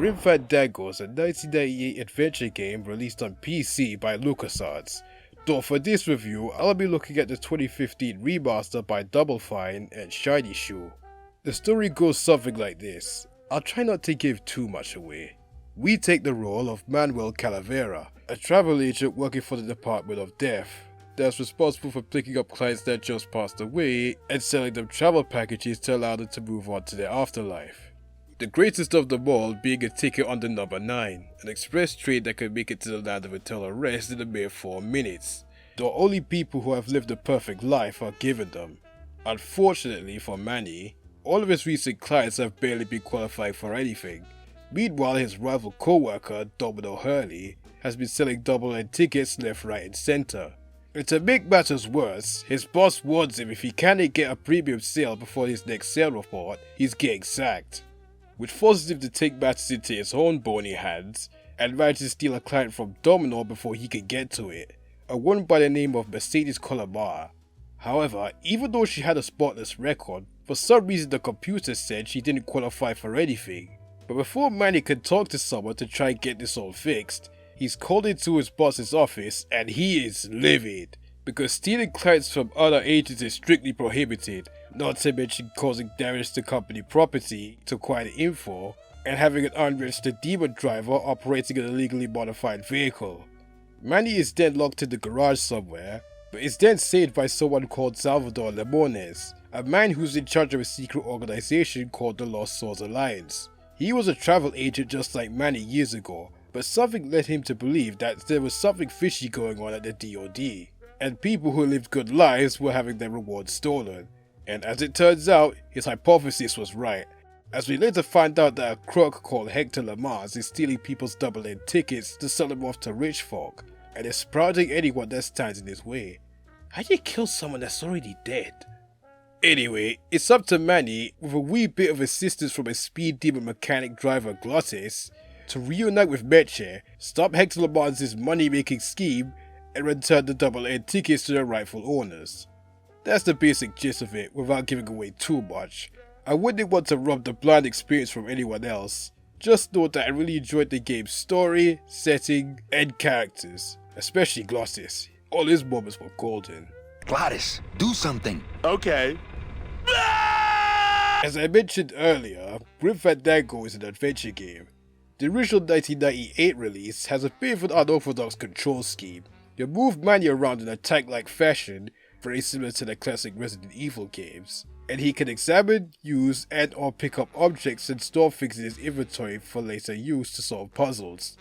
Grim Fandango is a 1998 adventure game released on PC by LucasArts, though for this review I'll be looking at the 2015 remaster by Double Fine and Shiny Shoe. The story goes something like this. I'll try not to give too much away. We take the role of Manuel Calavera, a travel agent working for the Department of Death that's responsible for picking up clients that just passed away and selling them travel packages to allow them to move on to their afterlife. The greatest of them all being a ticket on the number 9, an express train that can make it to the land of eternal rest in a mere 4 minutes, though only people who have lived a perfect life are given them. Unfortunately for Manny, all of his recent clients have barely been qualifying for anything. Meanwhile, his rival co-worker, Domino Hurley, has been selling double-end tickets left, right and center. And to make matters worse, his boss warns him if he cannot get a premium sale before his next sale report, he's getting sacked, which forces him to take matters into his own bony hands and manage to steal a client from Domino before he can get to it, a woman by the name of Mercedes Colomar. However, even though she had a spotless record, for some reason the computer said she didn't qualify for anything. But before Manny can talk to someone to try and get this all fixed, he's called into his boss's office and he is livid, because stealing clients from other agents is strictly prohibited, not to mention causing damage to company property to acquire the info, and having an unregistered demon driver operating an illegally modified vehicle. Manny is then locked in the garage somewhere, but is then saved by someone called Salvador Limones, a man who's in charge of a secret organization called the Lost Souls Alliance. He was a travel agent just like Manny years ago, but something led him to believe that there was something fishy going on at the DoD, and people who lived good lives were having their rewards stolen. And as it turns out, his hypothesis was right, as we later find out that a crook called Hector Lamarz is stealing people's double-end tickets to sell them off to rich folk, and is sprouting anyone that stands in his way. How do you kill someone that's already dead? Anyway, it's up to Manny, with a wee bit of assistance from a speed demon mechanic driver Glottis, to reunite with Meche, stop Hector Lamarz's money-making scheme, and return the double-end tickets to their rightful owners. That's the basic gist of it, without giving away too much. I wouldn't want to rub the blind experience from anyone else. Just know that I really enjoyed the game's story, setting, and characters, especially Glottis. All his moments were golden. Glottis, do something. Okay. As I mentioned earlier, Grim Fandango is an adventure game. The original 1998 release has a bit of an unorthodox control scheme. You move Manny around in a tank-like fashion, very similar to the classic Resident Evil games, and he can examine, use, and or pick up objects and store things in his inventory for later use to solve puzzles.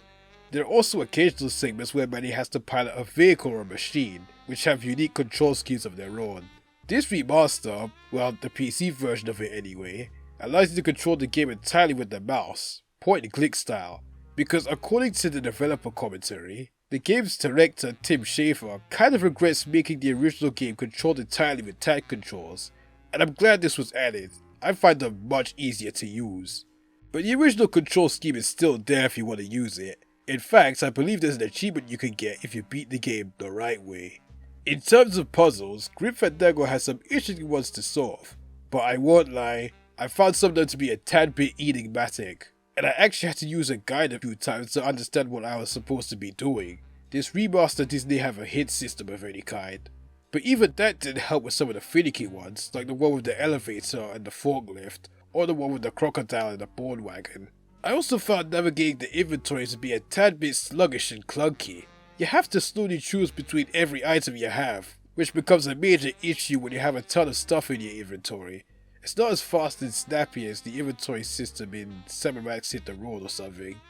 There are also occasional segments where Manny has to pilot a vehicle or a machine, which have unique control schemes of their own. This remaster, well, the PC version of it anyway, allows you to control the game entirely with the mouse, point and click style, because according to the developer commentary, the game's director Tim Schafer kind of regrets making the original game controlled entirely with tap controls, and I'm glad this was added. I find them much easier to use. But the original control scheme is still there if you want to use it. In fact, I believe there's an achievement you can get if you beat the game the right way. In terms of puzzles, Grim Fandango has some interesting ones to solve, but I won't lie, I found some of them to be a tad bit enigmatic, and I actually had to use a guide a few times to understand what I was supposed to be doing. This remaster didn't have a hit system of any kind, but even that didn't help with some of the finicky ones, like the one with the elevator and the forklift, or the one with the crocodile and the board wagon. I also found navigating the inventory to be a tad bit sluggish and clunky. You have to slowly choose between every item you have, which becomes a major issue when you have a ton of stuff in your inventory. It's not as fast and snappy as the inventory system in Sam Max Hit the Road or something.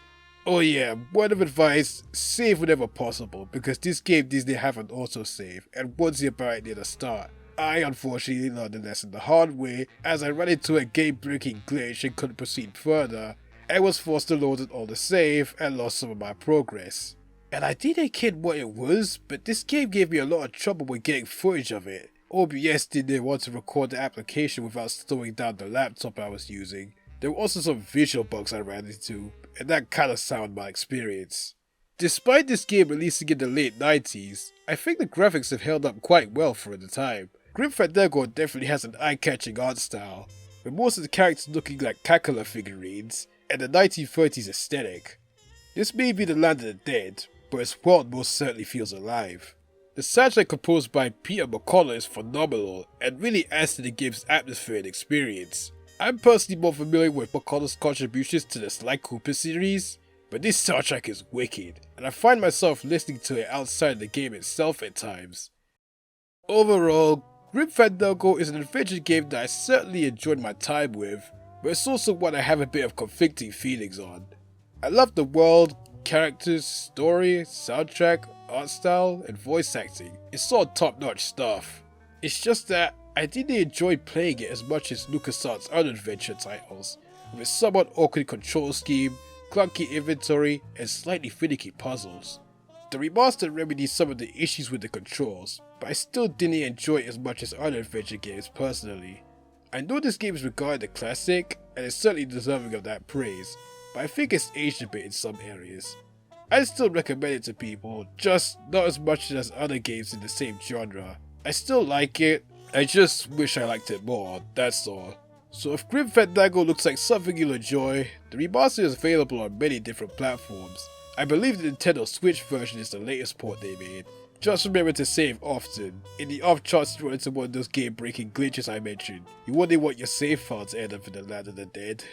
Oh yeah, word of advice, save whenever possible, because this game doesn't have an autosave, and once you're right near the start. I unfortunately learned the lesson the hard way, as I ran into a game-breaking glitch and couldn't proceed further. I was forced to load it all to save and lost some of my progress. And I didn't kid what it was, but this game gave me a lot of trouble with getting footage of it. OBS didn't want to record the application without slowing down the laptop I was using. There were also some visual bugs I ran into, and that kinda soured my experience. Despite this game releasing in the late 90s, I think the graphics have held up quite well for the time. Grim Fandango definitely has an eye-catching art style, with most of the characters looking like Kakala figurines, and the 1930s aesthetic. This may be the land of the dead, but its world most certainly feels alive. The soundtrack composed by Peter McCullough is phenomenal and really adds to the game's atmosphere and experience. I'm personally more familiar with McCullough's contributions to the Sly Cooper series, but this soundtrack is wicked, and I find myself listening to it outside the game itself at times. Overall, Grim Fandango is an adventure game that I certainly enjoyed my time with, but it's also one I have a bit of conflicting feelings on. I love the world, characters, story, soundtrack, art style, and voice acting. It's all top-notch stuff. It's just that I didn't enjoy playing it as much as LucasArts' other adventure titles, with its somewhat awkward control scheme, clunky inventory, and slightly finicky puzzles. The remaster remedies some of the issues with the controls, but I still didn't enjoy it as much as other adventure games personally. I know this game is regarded a classic, and is certainly deserving of that praise, but I think it's aged a bit in some areas. I'd still recommend it to people, just not as much as other games in the same genre. I still like it, I just wish I liked it more, that's all. So if Grim Fandango looks like something you'll enjoy, the remaster is available on many different platforms. I believe the Nintendo Switch version is the latest port they made. Just remember to save often. In the off chance you run into one of those game breaking glitches I mentioned, you wouldn't want your save files to end up in the land of the dead.